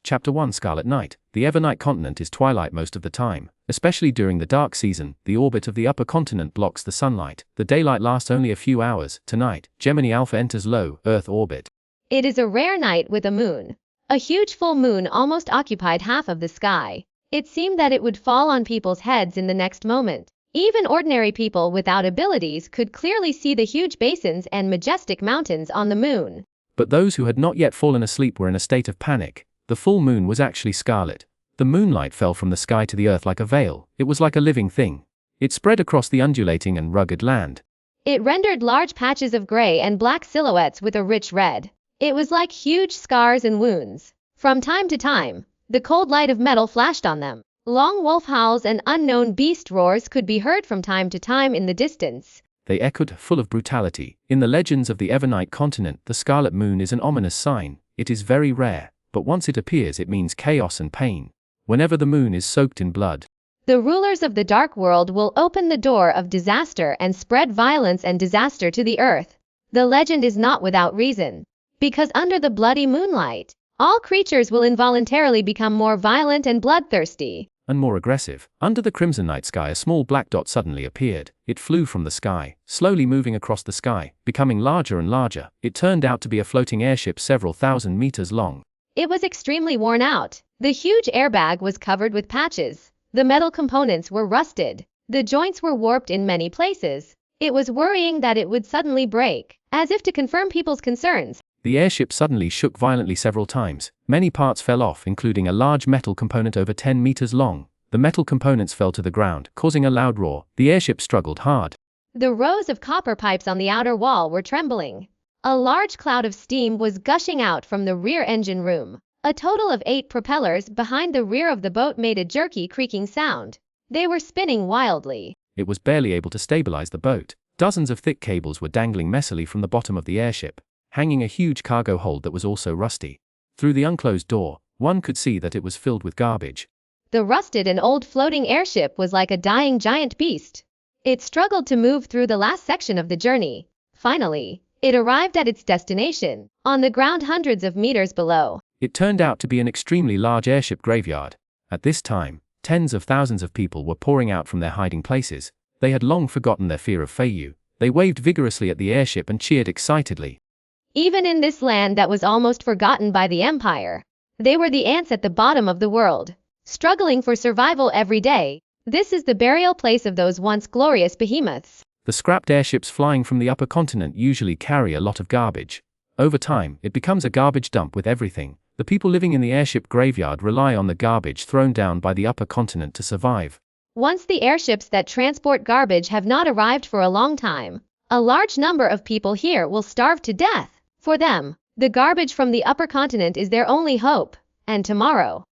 Chapter 1 Scarlet Night. The Evernight continent is twilight most of the time, especially during the dark season. The orbit of the upper continent blocks the sunlight. The daylight lasts only a few hours. Tonight, Gemini Alpha enters low Earth orbit. It is a rare night with a moon. A huge full moon almost occupied half of the sky. It seemed that it would fall on people's heads in the next moment. Even ordinary people without abilities could clearly see the huge basins and majestic mountains on the moon. But those who had not yet fallen asleep were in a state of panic. The full moon was actually scarlet. The moonlight fell from the sky to the earth like a veil. It was like a living thing. It spread across the undulating and rugged land. It rendered large patches of gray and black silhouettes with a rich red. It was like huge scars and wounds. From time to time, the cold light of metal flashed on them. Long wolf howls and unknown beast roars could be heard from time to time in the distance. They echoed, full of brutality. In the legends of the Evernight continent, the scarlet moon is an ominous sign. It is very rare, but once it appears it means chaos and pain. Whenever the moon is soaked in blood, the rulers of the dark world will open the door of disaster and spread violence and disaster to the earth. The legend is not without reason. Because under the bloody moonlight, all creatures will involuntarily become more violent and bloodthirsty. And more aggressive. Under the crimson night sky, a small black dot suddenly appeared. It flew from the sky, slowly moving across the sky, becoming larger and larger. It turned out to be a floating airship several thousand meters long. It was extremely worn out. The huge airbag was covered with patches. The metal components were rusted. The joints were warped in many places. It was worrying that it would suddenly break. As if to confirm people's concerns, the airship suddenly shook violently several times. Many parts fell off, including a large metal component over 10 meters long. The metal components fell to the ground, causing a loud roar. The airship struggled hard. The rows of copper pipes on the outer wall were trembling. A large cloud of steam was gushing out from the rear engine room. A total of 8 propellers behind the rear of the boat made a jerky creaking sound. They were spinning wildly. It was barely able to stabilize the boat. Dozens of thick cables were dangling messily from the bottom of the airship, hanging a huge cargo hold that was also rusty. Through the unclosed door, one could see that it was filled with garbage. The rusted and old floating airship was like a dying giant beast. It struggled to move through the last section of the journey. Finally, it arrived at its destination, on the ground hundreds of meters below. It turned out to be an extremely large airship graveyard. At this time, tens of thousands of people were pouring out from their hiding places. They had long forgotten their fear of Feiyu. They waved vigorously at the airship and cheered excitedly. Even in this land that was almost forgotten by the Empire, they were the ants at the bottom of the world, struggling for survival every day. This is the burial place of those once glorious behemoths. The scrapped airships flying from the upper continent usually carry a lot of garbage. Over time, it becomes a garbage dump with everything. The people living in the airship graveyard rely on the garbage thrown down by the upper continent to survive. Once the airships that transport garbage have not arrived for a long time, a large number of people here will starve to death. For them, the garbage from the upper continent is their only hope. And tomorrow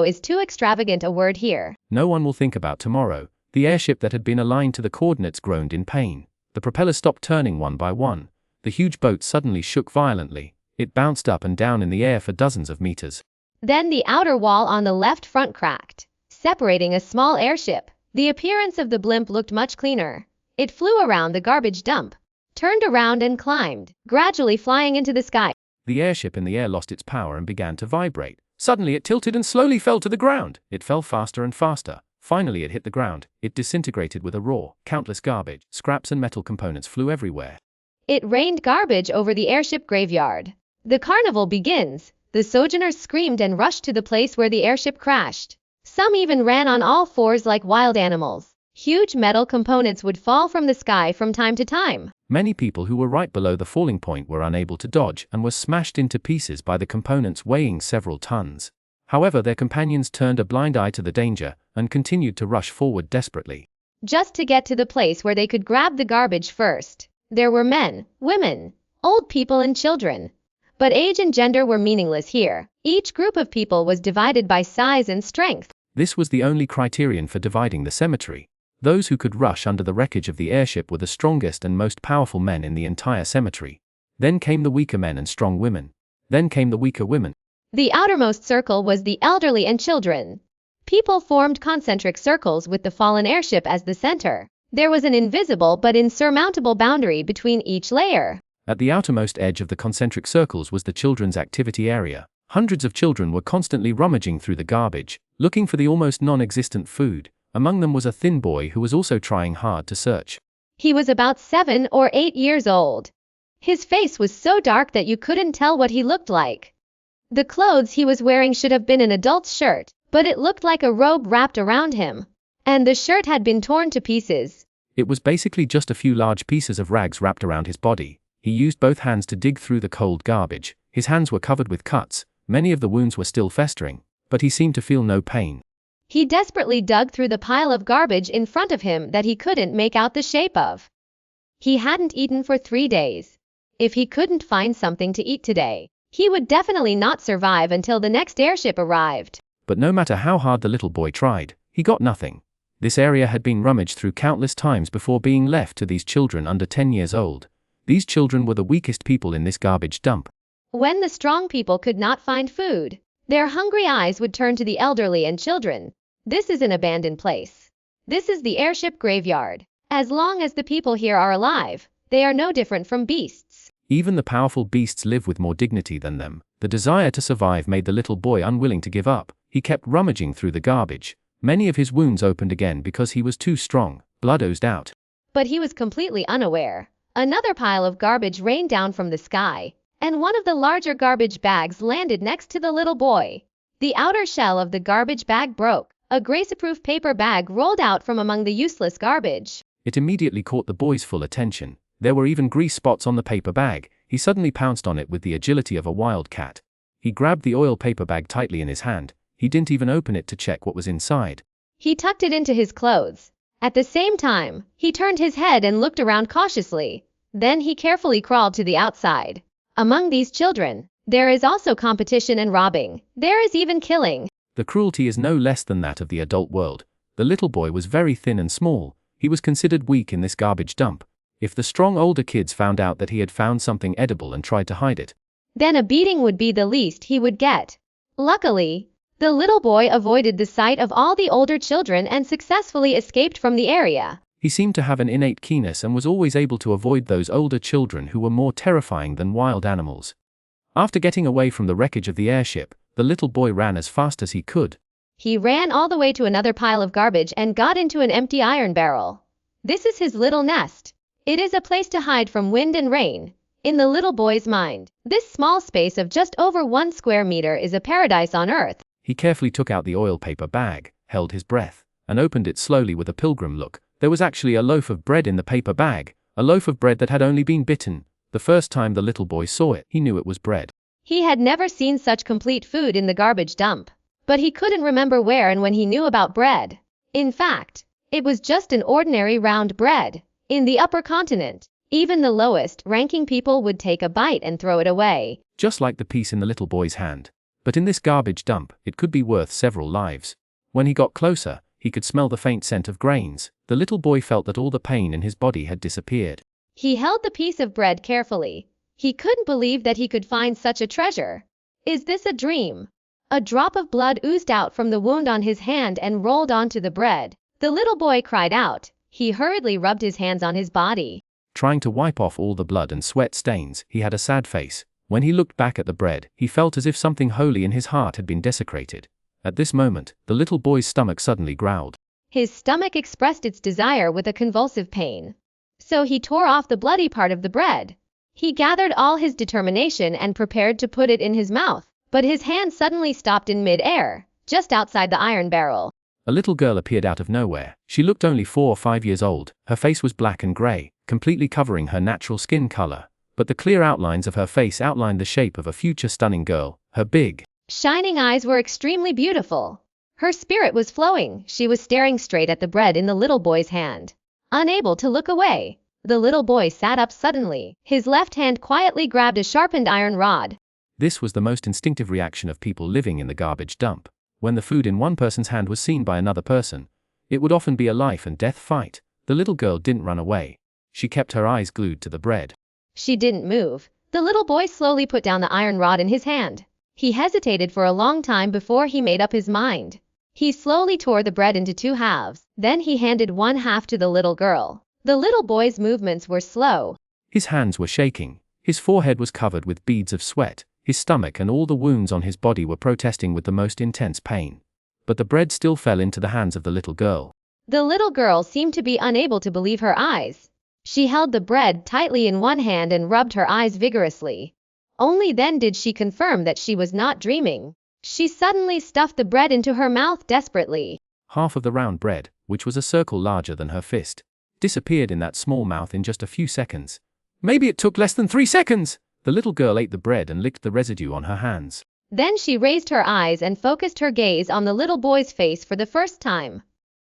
is too extravagant a word here. No one will think about tomorrow. The airship that had been aligned to the coordinates groaned in pain. The propellers stopped turning one by one. The huge boat suddenly shook violently. It bounced up and down in the air for dozens of meters. Then the outer wall on the left front cracked, separating a small airship. The appearance of the blimp looked much cleaner. It flew around the garbage dump, turned around and climbed, gradually flying into the sky. The airship in the air lost its power and began to vibrate. Suddenly it tilted and slowly fell to the ground. It fell faster and faster. Finally it hit the ground. It disintegrated with a roar. Countless garbage, scraps and metal components flew everywhere. It rained garbage over the airship graveyard. The carnival begins. The sojourners screamed and rushed to the place where the airship crashed. Some even ran on all fours like wild animals. Huge metal components would fall from the sky from time to time. Many people who were right below the falling point were unable to dodge and were smashed into pieces by the components weighing several tons. However, their companions turned a blind eye to the danger and continued to rush forward desperately, just to get to the place where they could grab the garbage first. There were men, women, old people and children. But age and gender were meaningless here. Each group of people was divided by size and strength. This was the only criterion for dividing the cemetery. Those who could rush under the wreckage of the airship were the strongest and most powerful men in the entire cemetery. Then came the weaker men and strong women. Then came the weaker women. The outermost circle was the elderly and children. People formed concentric circles with the fallen airship as the center. There was an invisible but insurmountable boundary between each layer. At the outermost edge of the concentric circles was the children's activity area. Hundreds of children were constantly rummaging through the garbage, looking for the almost non-existent food. Among them was a thin boy who was also trying hard to search. He was about 7 or 8 years old. His face was so dark that you couldn't tell what he looked like. The clothes he was wearing should have been an adult's shirt, but it looked like a robe wrapped around him. And the shirt had been torn to pieces. It was basically just a few large pieces of rags wrapped around his body. He used both hands to dig through the cold garbage. His hands were covered with cuts. Many of the wounds were still festering, but he seemed to feel no pain. He desperately dug through the pile of garbage in front of him that he couldn't make out the shape of. He hadn't eaten for 3 days. If he couldn't find something to eat today, he would definitely not survive until the next airship arrived. But no matter how hard the little boy tried, he got nothing. This area had been rummaged through countless times before being left to these children under 10 years old. These children were the weakest people in this garbage dump. When the strong people could not find food, their hungry eyes would turn to the elderly and children. This is an abandoned place. This is the airship graveyard. As long as the people here are alive, they are no different from beasts. Even the powerful beasts live with more dignity than them. The desire to survive made the little boy unwilling to give up. He kept rummaging through the garbage. Many of his wounds opened again because he was too strong. Blood oozed out. But he was completely unaware. Another pile of garbage rained down from the sky, and one of the larger garbage bags landed next to the little boy. The outer shell of the garbage bag broke. A greaseproof paper bag rolled out from among the useless garbage. It immediately caught the boy's full attention. There were even grease spots on the paper bag. He suddenly pounced on it with the agility of a wild cat. He grabbed the oil paper bag tightly in his hand. He didn't even open it to check what was inside. He tucked it into his clothes. At the same time, he turned his head and looked around cautiously. Then he carefully crawled to the outside. Among these children, there is also competition and robbing. There is even killing. The cruelty is no less than that of the adult world. The little boy was very thin and small. He was considered weak in this garbage dump. If the strong older kids found out that he had found something edible and tried to hide it, then a beating would be the least he would get. Luckily, the little boy avoided the sight of all the older children and successfully escaped from the area. He seemed to have an innate keenness and was always able to avoid those older children who were more terrifying than wild animals. After getting away from the wreckage of the airship, the little boy ran as fast as he could. He ran all the way to another pile of garbage and got into an empty iron barrel. This is his little nest. It is a place to hide from wind and rain. In the little boy's mind, this small space of just over 1 square meter is a paradise on earth. He carefully took out the oil paper bag, held his breath, and opened it slowly with a pilgrim look. There was actually a loaf of bread in the paper bag, a loaf of bread that had only been bitten. The first time the little boy saw it, he knew it was bread. He had never seen such complete food in the garbage dump, but he couldn't remember where and when he knew about bread. In fact, it was just an ordinary round bread. In the upper continent, even the lowest ranking people would take a bite and throw it away. Just like the piece in the little boy's hand. But in this garbage dump, it could be worth several lives. When he got closer, he could smell the faint scent of grains. The little boy felt that all the pain in his body had disappeared. He held the piece of bread carefully. He couldn't believe that he could find such a treasure. Is this a dream? A drop of blood oozed out from the wound on his hand and rolled onto the bread. The little boy cried out. He hurriedly rubbed his hands on his body. Trying to wipe off all the blood and sweat stains, he had a sad face. When he looked back at the bread, he felt as if something holy in his heart had been desecrated. At this moment, the little boy's stomach suddenly growled. His stomach expressed its desire with a convulsive pain. So he tore off the bloody part of the bread. He gathered all his determination and prepared to put it in his mouth, but his hand suddenly stopped in mid-air, just outside the iron barrel. A little girl appeared out of nowhere. She looked only 4 or 5 years old. Her face was black and gray, completely covering her natural skin color. But the clear outlines of her face outlined the shape of a future stunning girl. Her big, shining eyes were extremely beautiful. Her spirit was flowing. She was staring straight at the bread in the little boy's hand. Unable to look away, the little boy sat up suddenly. His left hand quietly grabbed a sharpened iron rod. This was the most instinctive reaction of people living in the garbage dump. When the food in one person's hand was seen by another person, it would often be a life and death fight. The little girl didn't run away. She kept her eyes glued to the bread. She didn't move. The little boy slowly put down the iron rod in his hand. He hesitated for a long time before he made up his mind. He slowly tore the bread into 2 halves. Then he handed 1 half to the little girl. The little boy's movements were slow. His hands were shaking. His forehead was covered with beads of sweat. His stomach and all the wounds on his body were protesting with the most intense pain. But the bread still fell into the hands of the little girl. The little girl seemed to be unable to believe her eyes. She held the bread tightly in one hand and rubbed her eyes vigorously. Only then did she confirm that she was not dreaming. She suddenly stuffed the bread into her mouth desperately. Half of the round bread, which was a circle larger than her fist, disappeared in that small mouth in just a few seconds. Maybe it took less than 3 seconds! The little girl ate the bread and licked the residue on her hands. Then she raised her eyes and focused her gaze on the little boy's face for the first time.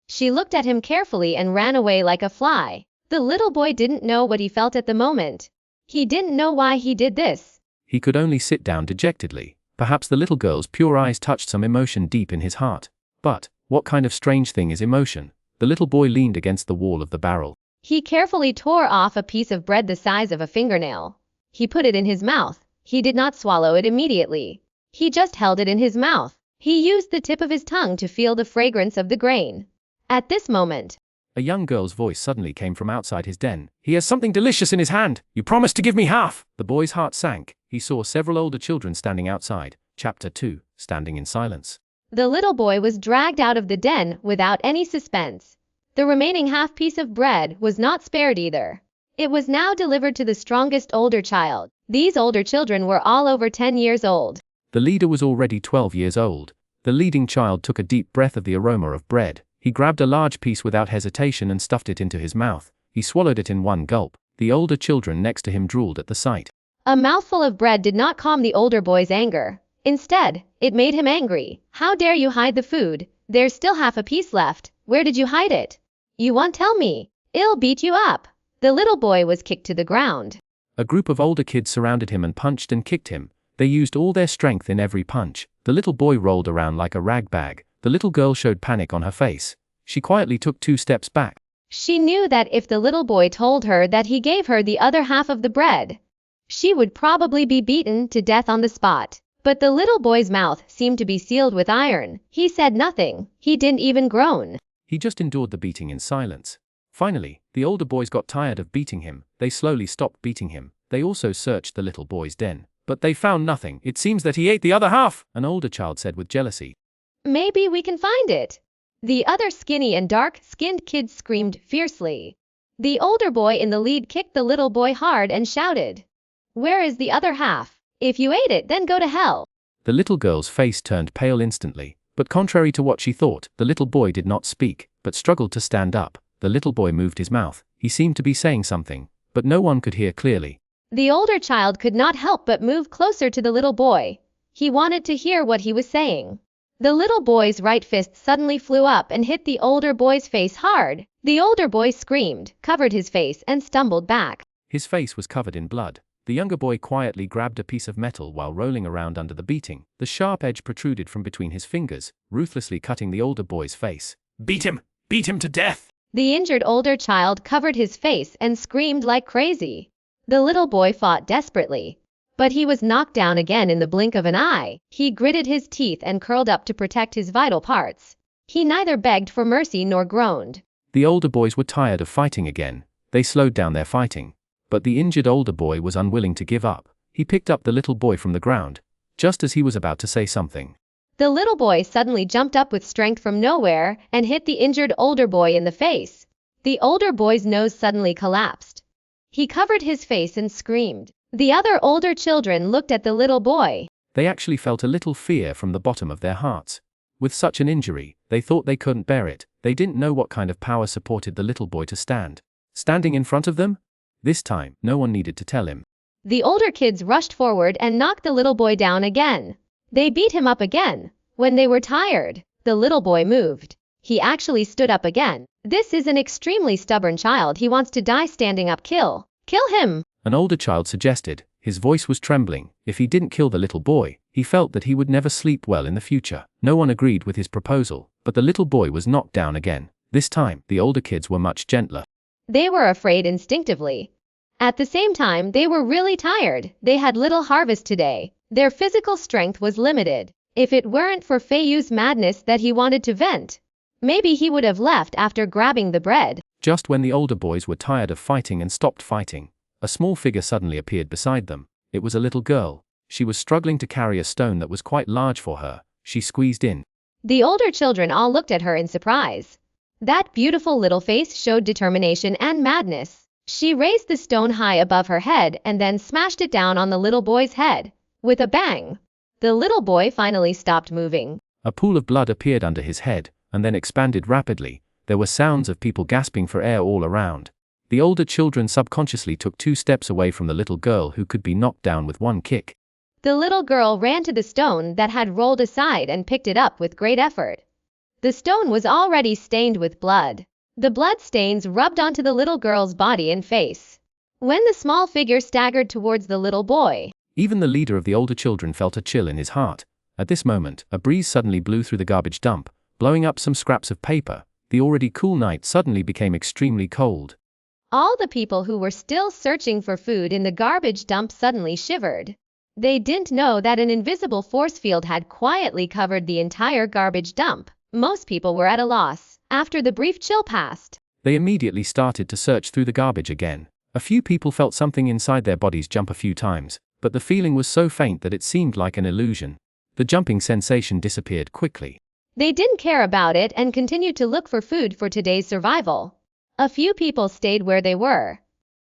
She looked at him carefully and ran away like a fly. The little boy didn't know what he felt at the moment. He didn't know why he did this. He could only sit down dejectedly. Perhaps the little girl's pure eyes touched some emotion deep in his heart. But, what kind of strange thing is emotion? The little boy leaned against the wall of the barrel. He carefully tore off a piece of bread the size of a fingernail. He put it in his mouth. He did not swallow it immediately. He just held it in his mouth. He used the tip of his tongue to feel the fragrance of the grain. At this moment, a young girl's voice suddenly came from outside his den. He has something delicious in his hand. You promised to give me half. The boy's heart sank. He saw several older children standing outside. Chapter 2, standing in silence. The little boy was dragged out of the den without any suspense. The remaining half piece of bread was not spared either. It was now delivered to the strongest older child. These older children were all over 10 years old. The leader was already 12 years old. The leading child took a deep breath of the aroma of bread. He grabbed a large piece without hesitation and stuffed it into his mouth. He swallowed it in one gulp. The older children next to him drooled at the sight. A mouthful of bread did not calm the older boy's anger. Instead, it made him angry. How dare you hide the food? There's still half a piece left. Where did you hide it? You won't tell me. I'll beat you up. The little boy was kicked to the ground. A group of older kids surrounded him and punched and kicked him. They used all their strength in every punch. The little boy rolled around like a rag bag. The little girl showed panic on her face. She quietly took 2 steps back. She knew that if the little boy told her that he gave her the other half of the bread, she would probably be beaten to death on the spot. But the little boy's mouth seemed to be sealed with iron. He said nothing. He didn't even groan. He just endured the beating in silence. Finally, the older boys got tired of beating him. They slowly stopped beating him. They also searched the little boy's den. But they found nothing. It seems that he ate the other half, an older child said with jealousy. Maybe we can find it. The other skinny and dark-skinned kids screamed fiercely. The older boy in the lead kicked the little boy hard and shouted, "Where is the other half? If you ate it, then go to hell." The little girl's face turned pale instantly. But contrary to what she thought, the little boy did not speak, but struggled to stand up. The little boy moved his mouth. He seemed to be saying something, but no one could hear clearly. The older child could not help but move closer to the little boy. He wanted to hear what he was saying. The little boy's right fist suddenly flew up and hit the older boy's face hard. The older boy screamed, covered his face, and stumbled back. His face was covered in blood. The younger boy quietly grabbed a piece of metal while rolling around under the beating. The sharp edge protruded from between his fingers, ruthlessly cutting the older boy's face. Beat him! Beat him to death! The injured older child covered his face and screamed like crazy. The little boy fought desperately, but he was knocked down again in the blink of an eye. He gritted his teeth and curled up to protect his vital parts. He neither begged for mercy nor groaned. The older boys were tired of fighting again. They slowed down their fighting. But the injured older boy was unwilling to give up. He picked up the little boy from the ground, just as he was about to say something. The little boy suddenly jumped up with strength from nowhere and hit the injured older boy in the face. The older boy's nose suddenly collapsed. He covered his face and screamed. The other older children looked at the little boy. They actually felt a little fear from the bottom of their hearts. With such an injury, they thought they couldn't bear it. They didn't know what kind of power supported the little boy to stand. Standing in front of them? This time, no one needed to tell him. The older kids rushed forward and knocked the little boy down again. They beat him up again. When they were tired, the little boy moved. He actually stood up again. This is an extremely stubborn child. He wants to die standing up. Kill him! An older child suggested. His voice was trembling. If he didn't kill the little boy, he felt that he would never sleep well in the future. No one agreed with his proposal, but the little boy was knocked down again. This time, the older kids were much gentler. They were afraid instinctively. At the same time, they were really tired. They had little harvest today. Their physical strength was limited. If it weren't for Feiyu's madness that he wanted to vent, maybe he would have left after grabbing the bread. Just when the older boys were tired of fighting and stopped fighting, a small figure suddenly appeared beside them. It was a little girl. She was struggling to carry a stone that was quite large for her. She squeezed in. The older children all looked at her in surprise. That beautiful little face showed determination and madness. She raised the stone high above her head and then smashed it down on the little boy's head. With a bang, the little boy finally stopped moving. A pool of blood appeared under his head, and then expanded rapidly. There were sounds of people gasping for air all around. The older children subconsciously took 2 steps away from the little girl who could be knocked down with one kick. The little girl ran to the stone that had rolled aside and picked it up with great effort. The stone was already stained with blood. The blood stains rubbed onto the little girl's body and face. When the small figure staggered towards the little boy, even the leader of the older children felt a chill in his heart. At this moment, a breeze suddenly blew through the garbage dump, blowing up some scraps of paper. The already cool night suddenly became extremely cold. All the people who were still searching for food in the garbage dump suddenly shivered. They didn't know that an invisible force field had quietly covered the entire garbage dump. Most people were at a loss. After the brief chill passed, they immediately started to search through the garbage again. A few people felt something inside their bodies jump a few times, but the feeling was so faint that it seemed like an illusion. The jumping sensation disappeared quickly. They didn't care about it and continued to look for food for today's survival. A few people stayed where they were,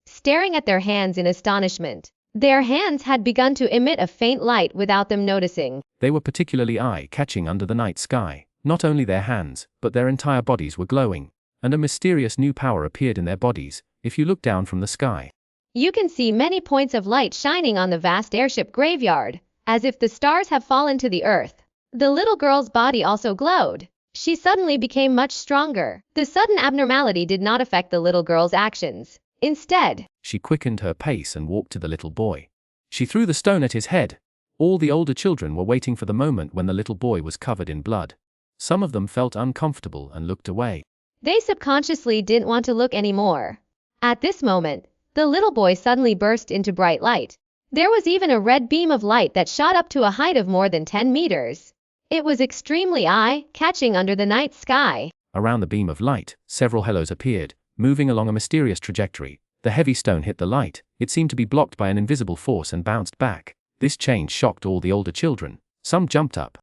staring at their hands in astonishment. Their hands had begun to emit a faint light without them noticing. They were particularly eye-catching under the night sky. Not only their hands, but their entire bodies were glowing, and a mysterious new power appeared in their bodies. If you look down from the sky, you can see many points of light shining on the vast airship graveyard, as if the stars have fallen to the earth. The little girl's body also glowed. She suddenly became much stronger. The sudden abnormality did not affect the little girl's actions. Instead, she quickened her pace and walked to the little boy. She threw the stone at his head. All the older children were waiting for the moment when the little boy was covered in blood. Some of them felt uncomfortable and looked away. They subconsciously didn't want to look anymore. At this moment, the little boy suddenly burst into bright light. There was even a red beam of light that shot up to a height of more than 10 meters. It was extremely eye-catching under the night sky. Around the beam of light, several hellos appeared, moving along a mysterious trajectory. The heavy stone hit the light. It seemed to be blocked by an invisible force and bounced back. This change shocked all the older children. Some jumped up,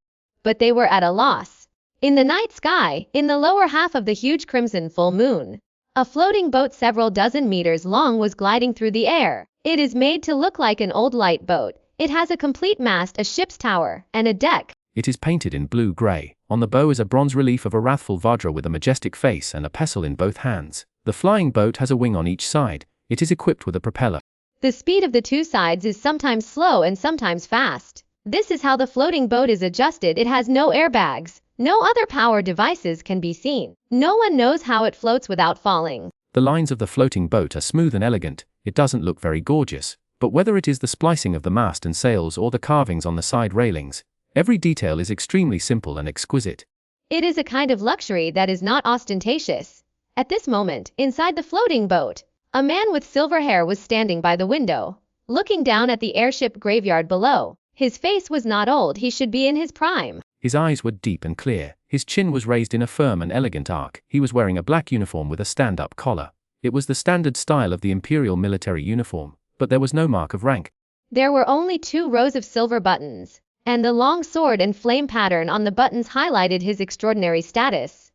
but they were at a loss. In the night sky, in the lower half of the huge crimson full moon, a floating boat several dozen meters long was gliding through the air. It is made to look like an old light boat. It has a complete mast, a ship's tower, and a deck. It is painted in blue-gray. On the bow is a bronze relief of a wrathful Vajra with a majestic face and a pestle in both hands. The flying boat has a wing on each side. It is equipped with a propeller. The speed of the 2 sides is sometimes slow and sometimes fast. This is how the floating boat is adjusted. It has no airbags. No other power devices can be seen. No one knows how it floats without falling. The lines of the floating boat are smooth and elegant. It doesn't look very gorgeous, but whether it is the splicing of the mast and sails or the carvings on the side railings, every detail is extremely simple and exquisite. It is a kind of luxury that is not ostentatious. At this moment, inside the floating boat, a man with silver hair was standing by the window, looking down at the airship graveyard below. His face was not old. He should be in his prime. His eyes were deep and clear. His chin was raised in a firm and elegant arc. He was wearing a black uniform with a stand-up collar. It was the standard style of the Imperial military uniform, but there was no mark of rank. There were only 2 rows of silver buttons, and the long sword and flame pattern on the buttons highlighted his extraordinary status.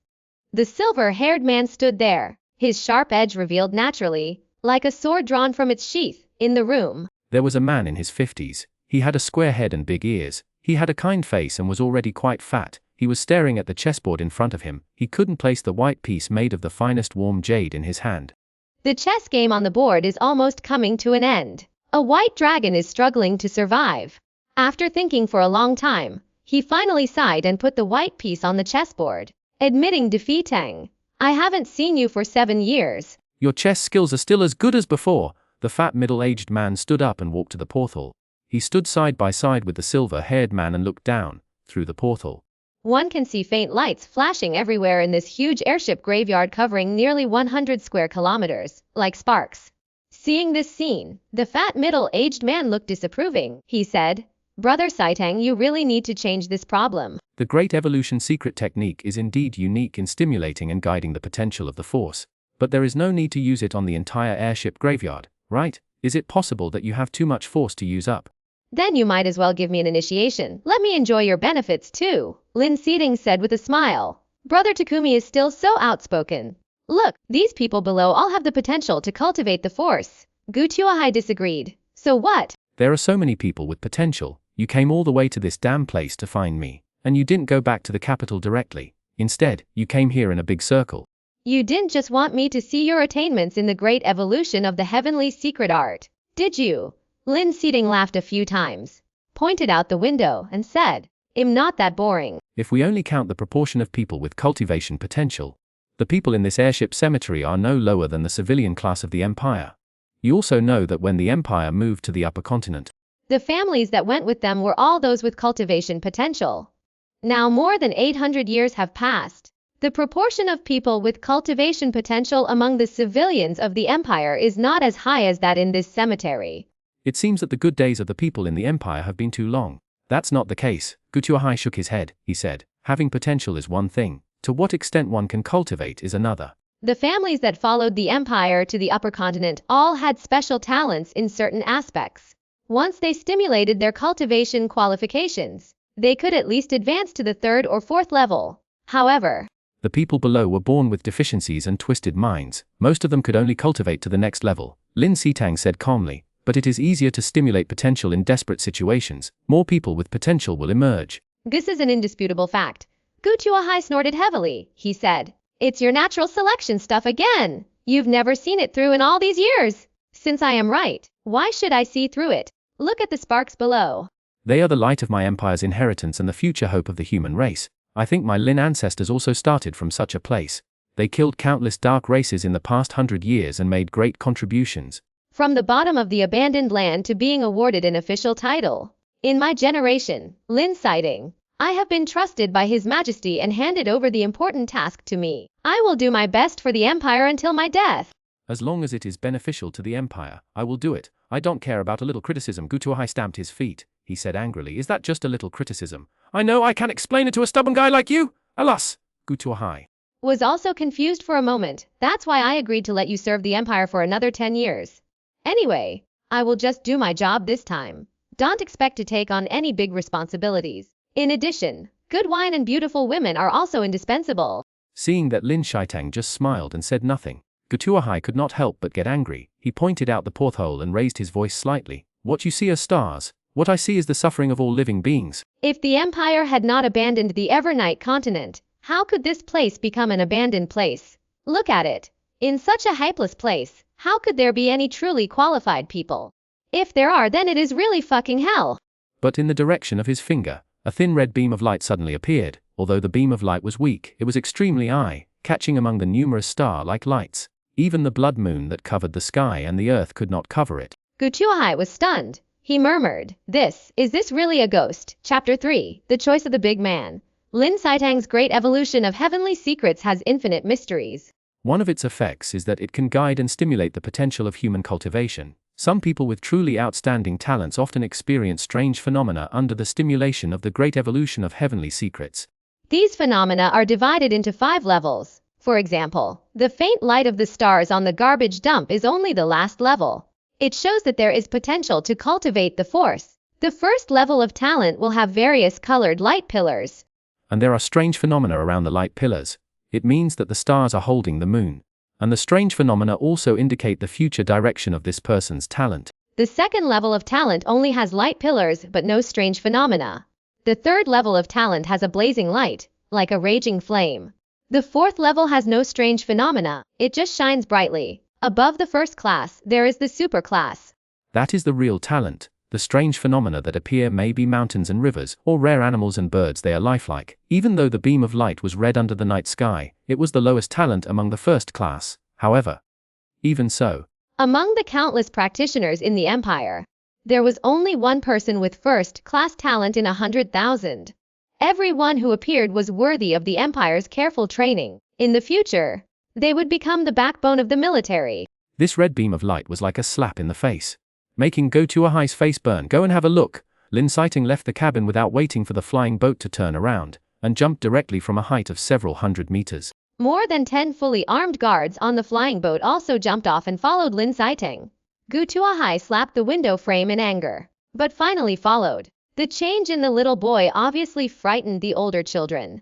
The silver-haired man stood there, his sharp edge revealed naturally, like a sword drawn from its sheath, in the room. There was a man in his 50s. He had a square head and big ears. He had a kind face and was already quite fat. He was staring at the chessboard in front of him. He couldn't place the white piece made of the finest warm jade in his hand. The chess game on the board is almost coming to an end. A white dragon is struggling to survive. After thinking for a long time, he finally sighed and put the white piece on the chessboard, admitting defeat. I haven't seen you for 7 years. Your chess skills are still as good as before. The fat middle-aged man stood up and walked to the portal. He stood side by side with the silver-haired man and looked down, through the portal. One can see faint lights flashing everywhere in this huge airship graveyard covering nearly 100 square kilometers, like sparks. Seeing this scene, the fat middle-aged man looked disapproving. He said, "Brother Saitang, you really need to change this problem." The Great Evolution secret technique is indeed unique in stimulating and guiding the potential of the Force, but there is no need to use it on the entire airship graveyard, right? Is it possible that you have too much Force to use up? Then you might as well give me an initiation. Let me enjoy your benefits too, Lin Seating said with a smile. Brother Takumi is still so outspoken. Look, these people below all have the potential to cultivate the force. Gu Tuahai disagreed. So what? There are so many people with potential. You came all the way to this damn place to find me. And you didn't go back to the capital directly. Instead, you came here in a big circle. You didn't just want me to see your attainments in the great evolution of the heavenly secret art, did you? Lin Seating laughed a few times, pointed out the window, and said, I'm not that boring. If we only count the proportion of people with cultivation potential, the people in this airship cemetery are no lower than the civilian class of the Empire. You also know that when the Empire moved to the upper continent, the families that went with them were all those with cultivation potential. Now more than 800 years have passed. The proportion of people with cultivation potential among the civilians of the Empire is not as high as that in this cemetery. It seems that the good days of the people in the Empire have been too long. That's not the case. Gu Tuahai shook his head. He said, having potential is one thing. To what extent one can cultivate is another. The families that followed the Empire to the upper continent all had special talents in certain aspects. Once they stimulated their cultivation qualifications, they could at least advance to the 3rd or 4th level. However, the people below were born with deficiencies and twisted minds. Most of them could only cultivate to the next level. Lin Sitang said calmly, but it is easier to stimulate potential in desperate situations. More people with potential will emerge. This is an indisputable fact. Gu Tuahai snorted heavily. He said, it's your natural selection stuff again. You've never seen it through in all these years. Since I am right, why should I see through it? Look at the sparks below. They are the light of my empire's inheritance and the future hope of the human race. I think my Lin ancestors also started from such a place. They killed countless dark races in the past 100 years and made great contributions. From the bottom of the abandoned land to being awarded an official title. In my generation, Lin Sighting, I have been trusted by His Majesty and handed over the important task to me. I will do my best for the Empire until my death. As long as it is beneficial to the Empire, I will do it. I don't care about a little criticism. Gu Tuahai stamped his feet. He said angrily, is that just a little criticism? I know I can't explain it to a stubborn guy like you. Alas, Gu Tuahai was also confused for a moment. That's why I agreed to let you serve the Empire for another 10 years. Anyway, I will just do my job this time. Don't expect to take on any big responsibilities. In addition, good wine and beautiful women are also indispensable. Seeing that Lin Shitang just smiled and said nothing, Gu Tuahai could not help but get angry. He pointed out the porthole and raised his voice slightly. What you see are stars. What I see is the suffering of all living beings. If the Empire had not abandoned the Evernight continent, how could this place become an abandoned place? Look at it. In such a hypeless place, how could there be any truly qualified people? If there are, then it is really fucking hell. But in the direction of his finger, a thin red beam of light suddenly appeared. Although the beam of light was weak, it was extremely eye-catching among the numerous star-like lights. Even the blood moon that covered the sky and the earth could not cover it. Gu Tuahai was stunned. He murmured, is this really a ghost? Chapter 3, The Choice of the Big Man. Lin Sitang's great evolution of heavenly secrets has infinite mysteries. One of its effects is that it can guide and stimulate the potential of human cultivation. Some people with truly outstanding talents often experience strange phenomena under the stimulation of the great evolution of heavenly secrets. These phenomena are divided into 5 levels. For example, the faint light of the stars on the garbage dump is only the last level. It shows that there is potential to cultivate the force. The first level of talent will have various colored light pillars. And there are strange phenomena around the light pillars. It means that the stars are holding the moon. And the strange phenomena also indicate the future direction of this person's talent. The second level of talent only has light pillars but no strange phenomena. The third level of talent has a blazing light, like a raging flame. The fourth level has no strange phenomena, it just shines brightly. Above the first class, there is the super class. That is the real talent. The strange phenomena that appear may be mountains and rivers, or rare animals and birds. They are lifelike. Even though the beam of light was red under the night sky, it was the lowest talent among the first class. However, even so, among the countless practitioners in the Empire, there was only one person with first-class talent in 100,000. Everyone who appeared was worthy of the Empire's careful training. In the future, they would become the backbone of the military. This red beam of light was like a slap in the face, making Gu Tuahai's face burn. Go and have a look. Lin Sighting left the cabin without waiting for the flying boat to turn around, and jumped directly from a height of several hundred meters. More than 10 fully armed guards on the flying boat also jumped off and followed Lin Sighting. Gu Tuahai slapped the window frame in anger. but finally followed. The change in the little boy obviously frightened the older children.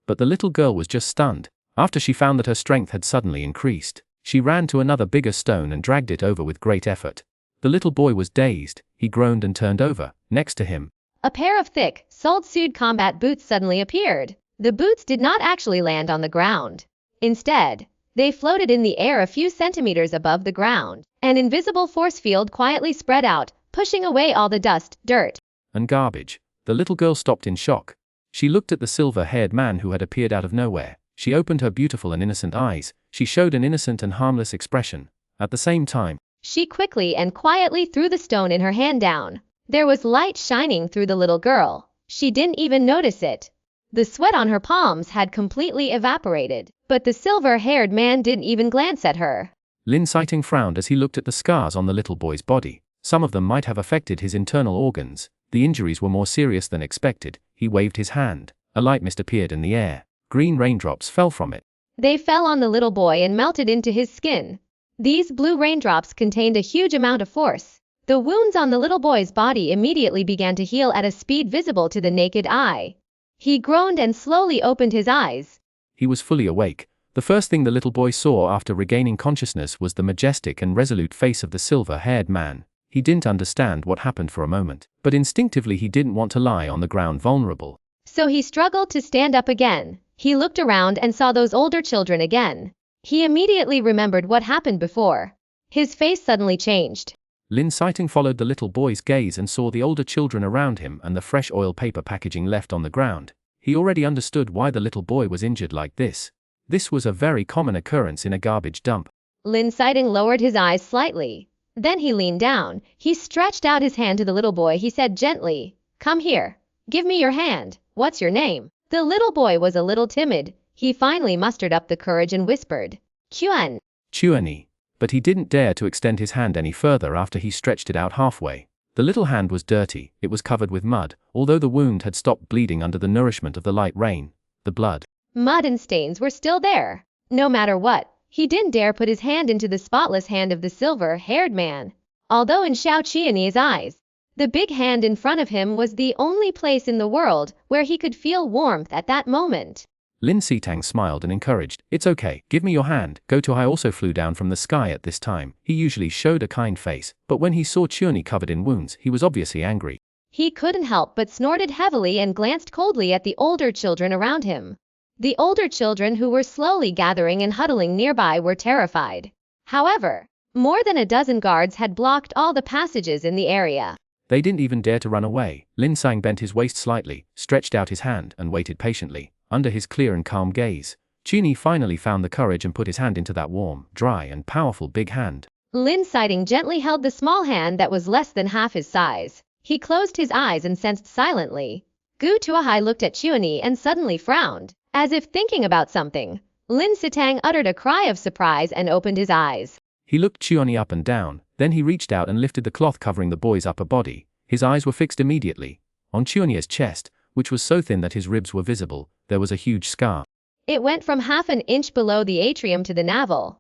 But the little girl was just stunned. After she found that her strength had suddenly increased, she ran to another bigger stone and dragged it over with great effort. The little boy was dazed. He groaned and turned over. Next to him, A pair of thick, soled-suede combat boots suddenly appeared. The boots did not actually land on the ground. Instead, they floated in the air a few centimeters above the ground. An invisible force field quietly spread out, pushing away all the dust, dirt, and garbage. The little girl stopped in shock. She looked at the silver-haired man who had appeared out of nowhere. She opened her beautiful and innocent eyes. She showed an innocent and harmless expression. At the same time, she quickly and quietly threw the stone in her hand down. There was light shining through the little girl. She didn't even notice it. The sweat on her palms had completely evaporated, but the silver-haired man didn't even glance at her. Lin Sighting frowned as he looked at the scars on the little boy's body. Some of them might have affected his internal organs. The injuries were more serious than expected. He waved his hand. A light mist appeared in the air. Green raindrops fell from it. They fell on the little boy and melted into his skin. These blue raindrops contained a huge amount of force. The wounds on the little boy's body immediately began to heal at a speed visible to the naked eye. He groaned and slowly opened his eyes. He was fully awake. The first thing the little boy saw after regaining consciousness was the majestic and resolute face of the silver-haired man. He didn't understand what happened for a moment, but instinctively he didn't want to lie on the ground vulnerable. So he struggled to stand up again. He looked around and saw those older children again. He immediately remembered what happened before. His face suddenly changed. Lin Sighting followed the little boy's gaze and saw the older children around him and the fresh oil paper packaging left on the ground. He already understood why the little boy was injured like this. This was a very common occurrence in a garbage dump. Lin Sighting lowered his eyes slightly. Then he leaned down. He stretched out his hand to the little boy. He said gently, "Come here. Give me your hand. What's your name?" The little boy was a little timid. He finally mustered up the courage and whispered, Xuanhuan. But he didn't dare to extend his hand any further after he stretched it out halfway. The little hand was dirty. It was covered with mud, although the wound had stopped bleeding under the nourishment of the light rain. The blood, mud and stains were still there. No matter what, he didn't dare put his hand into the spotless hand of the silver-haired man. Although in Xiao Qian's eyes, the big hand in front of him was the only place in the world where he could feel warmth at that moment. Lin Sitang smiled and encouraged, "It's okay, give me your hand." Go To Hai also flew down from the sky at this time. He usually showed a kind face, but when he saw Xuanhuan covered in wounds, he was obviously angry. He couldn't help but snorted heavily and glanced coldly at the older children around him. The older children who were slowly gathering and huddling nearby were terrified. However, more than a dozen guards had blocked all the passages in the area. They didn't even dare to run away. Lin Sang bent his waist slightly, stretched out his hand, and waited patiently. Under his clear and calm gaze, Xuanhuan finally found the courage and put his hand into that warm, dry, and powerful big hand. Lin Sighting gently held the small hand that was less than half his size. He closed his eyes and sensed silently. Gu Tuahai looked at Xuanhuan and suddenly frowned. As if thinking about something, Lin Sitang uttered a cry of surprise and opened his eyes. He looked Xuanhuan up and down, then he reached out and lifted the cloth covering the boy's upper body. His eyes were fixed immediately. On Xuanhuan's chest, which was so thin that his ribs were visible, there was a huge scar. It went from half an inch below the atrium to the navel.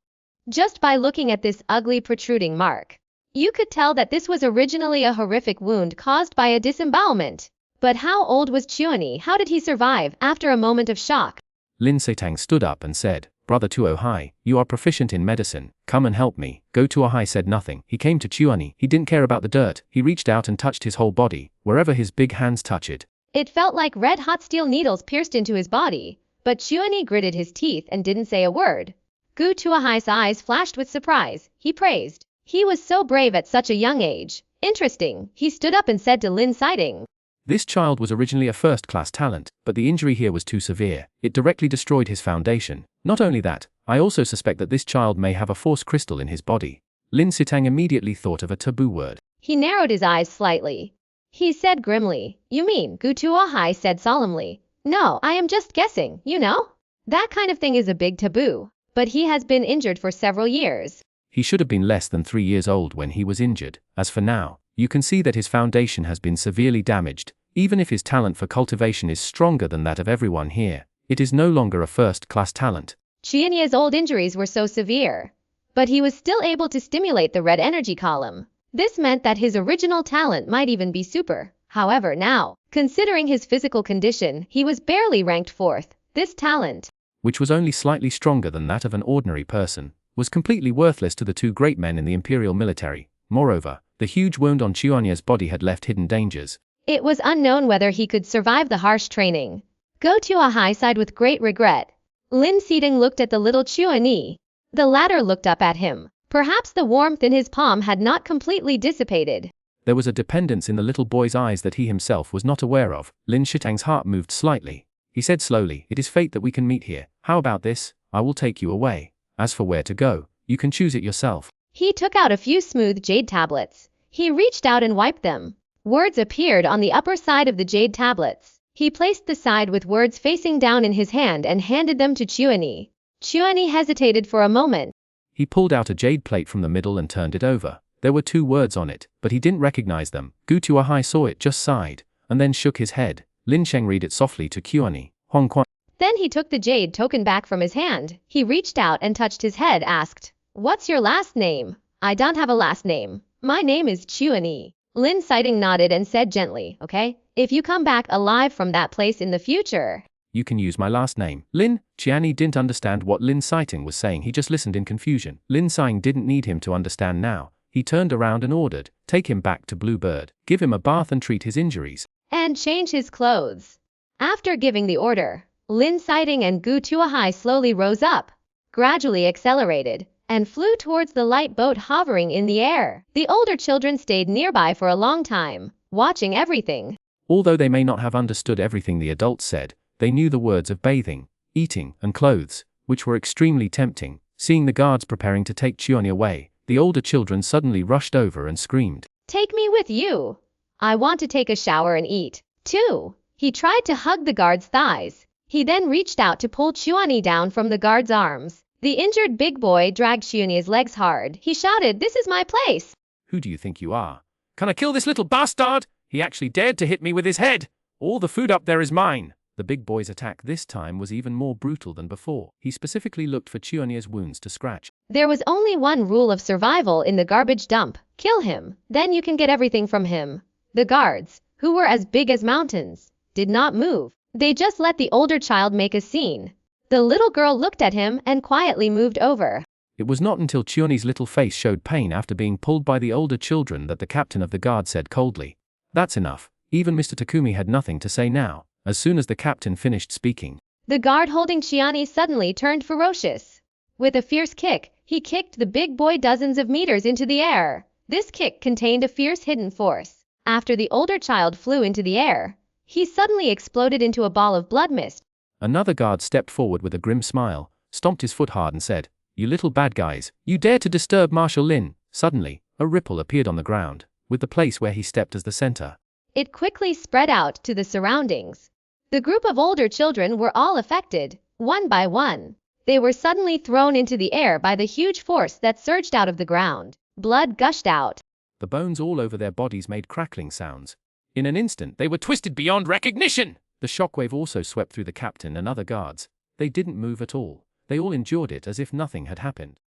Just by looking at this ugly protruding mark, you could tell that this was originally a horrific wound caused by a disembowelment. But how old was Xuanhuan? How did he survive after a moment of shock? Lin Sitang stood up and said, "Brother Tuahai, you are proficient in medicine. Come and help me." Go Tuahai said nothing. He came to Xuanhuan. He didn't care about the dirt. He reached out and touched his whole body, wherever his big hands touched it. It felt like red-hot steel needles pierced into his body, but Xuanhuan gritted his teeth and didn't say a word. Gu Tuahai's eyes flashed with surprise. He praised. He was so brave at such a young age. Interesting. He stood up and said to Lin Sighting, "This child was originally a first-class talent, but the injury here was too severe. It directly destroyed his foundation. Not only that, I also suspect that this child may have a force crystal in his body." Lin Sitang immediately thought of a taboo word. He narrowed his eyes slightly. He said grimly, "You mean?" Gu Tuahai said solemnly, "No, I am just guessing, you know? That kind of thing is a big taboo, but he has been injured for several years." He should have been less than 3 years old when he was injured. As for now, you can see that his foundation has been severely damaged. Even if his talent for cultivation is stronger than that of everyone here, it is no longer a first-class talent. Xuanhuan's old injuries were so severe, but he was still able to stimulate the red energy column. This meant that his original talent might even be super. However, now, considering his physical condition, he was barely ranked 4th. This talent, which was only slightly stronger than that of an ordinary person, was completely worthless to the two great men in the Imperial military. Moreover, the huge wound on Xuanhuan's body had left hidden dangers. It was unknown whether he could survive the harsh training. Xuanhuan sighed with great regret. Lin Xiding looked at the little Xuanyi. The latter looked up at him. Perhaps the warmth in his palm had not completely dissipated. There was a dependence in the little boy's eyes that he himself was not aware of. Lin Xiding's heart moved slightly. He said slowly, "It is fate that we can meet here. How about this? I will take you away. As for where to go, you can choose it yourself." He took out a few smooth jade tablets. He reached out and wiped them. Words appeared on the upper side of the jade tablets. He placed the side with words facing down in his hand and handed them to Xuanyi. Xuanyi hesitated for a moment. He pulled out a jade plate from the middle and turned it over. There were 2 words on it, but he didn't recognize them. Xuanhuan saw it, just sighed, and then shook his head. Lin Sheng read it softly to Xuanyi. Hongquan. Then he took the jade token back from his hand. He reached out and touched his head, asked, "What's your last name?" "I don't have a last name. My name is Xuanyi." Lin Xiding nodded and said gently, "Okay, if you come back alive from that place in the future, you can use my last name." Lin Qianyi didn't understand what Lin Xiding was saying. He just listened in confusion. Lin Xiding didn't need him to understand now. He turned around and ordered, "Take him back to Bluebird, give him a bath and treat his injuries, and change his clothes." After giving the order, Lin Xiding and Xuanhuan slowly rose up, gradually accelerated, and flew towards the light boat hovering in the air. The older children stayed nearby for a long time, watching everything. Although they may not have understood everything the adults said, they knew the words of bathing, eating, and clothes, which were extremely tempting. Seeing the guards preparing to take Xuanyi away, the older children suddenly rushed over and screamed, "Take me with you! I want to take a shower and eat, too!" He tried to hug the guard's thighs. He then reached out to pull Xuanyi down from the guard's arms. The injured big boy dragged Xuanyi's legs hard. He shouted, "This is my place!" "Who do you think you are? Can I kill this little bastard? He actually dared to hit me with his head! All the food up there is mine!" The big boy's attack this time was even more brutal than before. He specifically looked for Xuanyi's wounds to scratch. There was only one rule of survival in the garbage dump. Kill him, then you can get everything from him. The guards, who were as big as mountains, did not move. They just let the older child make a scene. The little girl looked at him and quietly moved over. It was not until Xuanyi's little face showed pain after being pulled by the older children that the captain of the guard said coldly, "That's enough." Even Mr. Takumi had nothing to say now. As soon as the captain finished speaking, the guard holding Xuanyi suddenly turned ferocious. With a fierce kick, he kicked the big boy dozens of meters into the air. This kick contained a fierce hidden force. After the older child flew into the air, he suddenly exploded into a ball of blood mist. Another guard stepped forward with a grim smile, stomped his foot hard and said, "You little bad guys, you dare to disturb Marshal Lin." Suddenly, a ripple appeared on the ground, with the place where he stepped as the center. It quickly spread out to the surroundings. The group of older children were all affected, one by one. They were suddenly thrown into the air by the huge force that surged out of the ground. Blood gushed out. The bones all over their bodies made crackling sounds. In an instant, they were twisted beyond recognition. The shockwave also swept through the captain and other guards. They didn't move at all. They all endured it as if nothing had happened.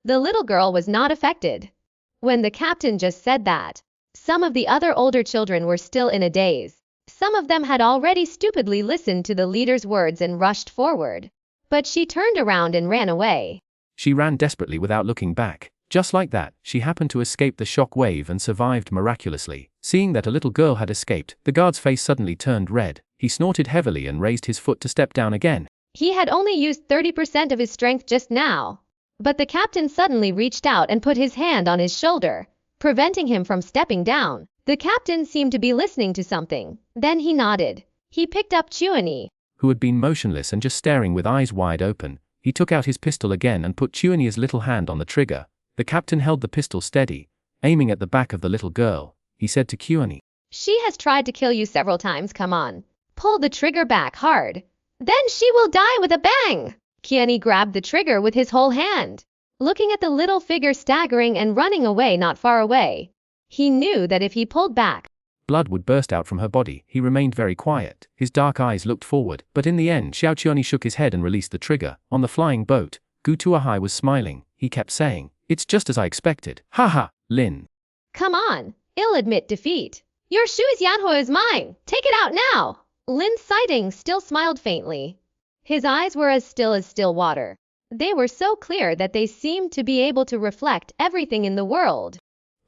The little girl was not affected. When the captain just said that, some of the other older children were still in a daze. Some of them had already stupidly listened to the leader's words and rushed forward. But she turned around and ran away. She ran desperately without looking back. Just like that, she happened to escape the shock wave and survived miraculously. Seeing that a little girl had escaped, the guard's face suddenly turned red. He snorted heavily and raised his foot to step down again. He had only used 30% of his strength just now. But the captain suddenly reached out and put his hand on his shoulder, preventing him from stepping down. The captain seemed to be listening to something. Then he nodded. He picked up Xuanyi, who had been motionless and just staring with eyes wide open. He took out his pistol again and put Xuanyi's little hand on the trigger. The captain held the pistol steady, aiming at the back of the little girl. He said to Xuanyi, "She has tried to kill you several times. Come on. Pull the trigger back hard. Then she will die with a bang." Xuanyi grabbed the trigger with his whole hand. Looking at the little figure staggering and running away not far away, he knew that if he pulled back, blood would burst out from her body. He remained very quiet. His dark eyes looked forward, but in the end Xuanyi shook his head and released the trigger. On the flying boat, Xuanhuan was smiling. He kept saying, "It's just as I expected. Ha ha, Lin." Come on, I'll admit defeat. Your shoe Xuanhuan is mine. Take it out now. Lin's sighting still smiled faintly. His eyes were as still water. They were so clear that they seemed to be able to reflect everything in the world.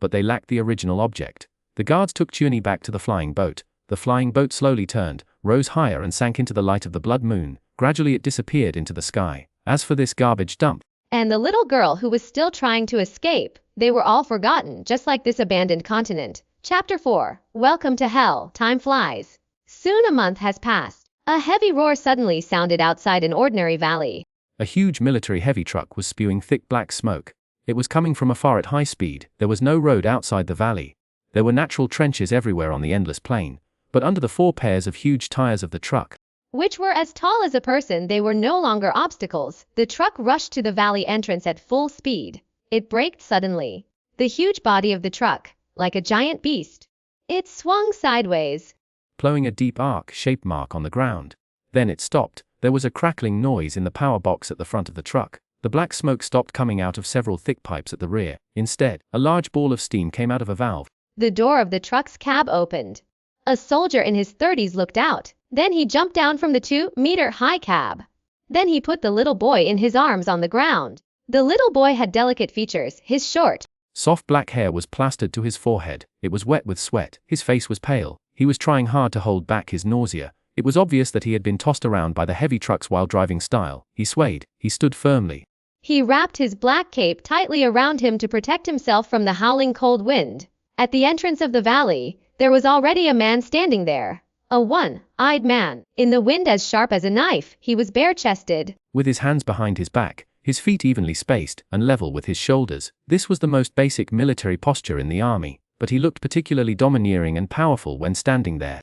But they lacked the original object. The guards took Xuanhuan back to the flying boat. The flying boat slowly turned, rose higher and sank into the light of the blood moon. Gradually it disappeared into the sky. As for this garbage dump, and the little girl who was still trying to escape, they were all forgotten, just like this abandoned continent. Chapter 4. Welcome to Hell. Time flies. Soon a month has passed. A heavy roar suddenly sounded outside an ordinary valley. a huge military heavy truck was spewing thick black smoke. It was coming from afar at high speed. There was no road outside the valley. There were natural trenches everywhere on the endless plain, but under the 4 pairs of huge tires of the truck, which were as tall as a person, they were no longer obstacles. The truck rushed to the valley entrance at full speed. It braked suddenly. The huge body of the truck, like a giant beast, it swung sideways, plowing a deep arc-shaped mark on the ground. Then it stopped. There was a crackling noise in the power box at the front of the truck. The black smoke stopped coming out of several thick pipes at the rear. Instead, a large ball of steam came out of a valve. The door of the truck's cab opened. A soldier in his 30s looked out. Then he jumped down from the 2-meter-high cab. Then he put the little boy in his arms on the ground. The little boy had delicate features. His short, soft black hair was plastered to his forehead. It was wet with sweat. His face was pale. He was trying hard to hold back his nausea. It was obvious that he had been tossed around by the heavy truck's wild driving style. He swayed. He stood firmly. He wrapped his black cape tightly around him to protect himself from the howling cold wind. At the entrance of the valley, there was already a man standing there. A one-eyed man, in the wind as sharp as a knife. He was bare-chested, with his hands behind his back, his feet evenly spaced and level with his shoulders. This was the most basic military posture in the army, but he looked particularly domineering and powerful when standing there.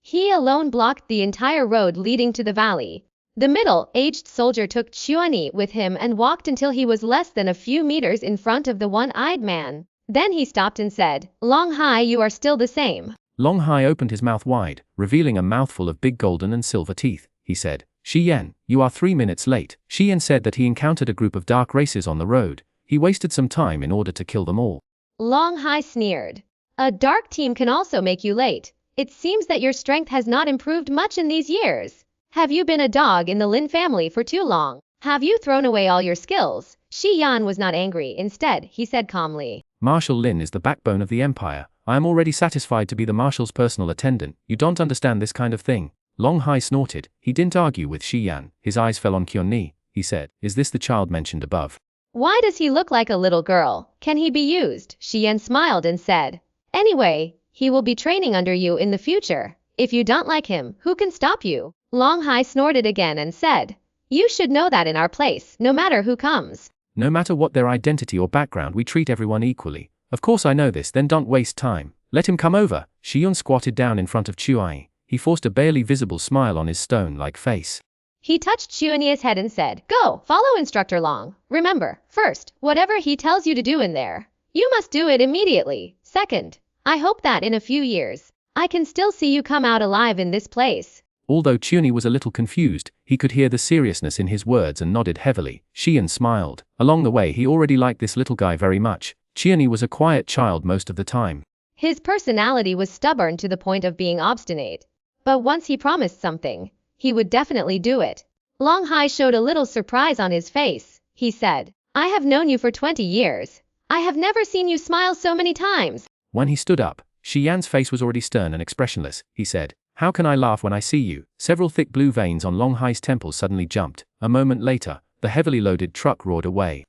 He alone blocked the entire road leading to the valley. The middle-aged soldier took Xuanhuan with him and walked until he was less than a few meters in front of the one-eyed man. Then he stopped and said, "Long Hai, you are still the same." Long Hai opened his mouth wide, revealing a mouthful of big golden and silver teeth. He said, "Xiyan, you are 3 minutes late." Xiyan said that he encountered a group of dark races on the road. He wasted some time in order to kill them all. Long Hai sneered. "A dark team can also make you late. It seems that your strength has not improved much in these years. Have you been a dog in the Lin family for too long? Have you thrown away all your skills?" Xiyan was not angry. Instead, he said calmly, "Marshal Lin is the backbone of the empire. I am already satisfied to be the marshal's personal attendant. You don't understand this kind of thing." Long Hai snorted. He didn't argue with Xiyan. His eyes fell on Xuanhuan. He said, "Is this the child mentioned above?" "Why does he look like a little girl? Can he be used?" Xiyan smiled and said, "Anyway, he will be training under you in the future. If you don't like him, who can stop you?" Long Hai snorted again and said, "You should know that in our place, no matter who comes, no matter what their identity or background, we treat everyone equally. Of course I know this, then don't waste time. Let him come over." Xiyan squatted down in front of Xuanhuan. He forced a barely visible smile on his stone-like face. He touched Xuanhuan's head and said, "Go, follow Instructor Long. Remember, first, whatever he tells you to do in there, you must do it immediately. Second, I hope that in a few years, I can still see you come out alive in this place." Although Xuanhuan was a little confused, he could hear the seriousness in his words and nodded heavily. Xiyan smiled. Along the way he already liked this little guy very much. Xuanhuan was a quiet child most of the time. His personality was stubborn to the point of being obstinate. But once he promised something, he would definitely do it. Long Hai showed a little surprise on his face. He said, "I have known you for 20 years. I have never seen you smile so many times." When he stood up, Xiyan's face was already stern and expressionless. He said, "How can I laugh when I see you?" Several thick blue veins on Long Hai's temples suddenly jumped. A moment later, the heavily loaded truck roared away.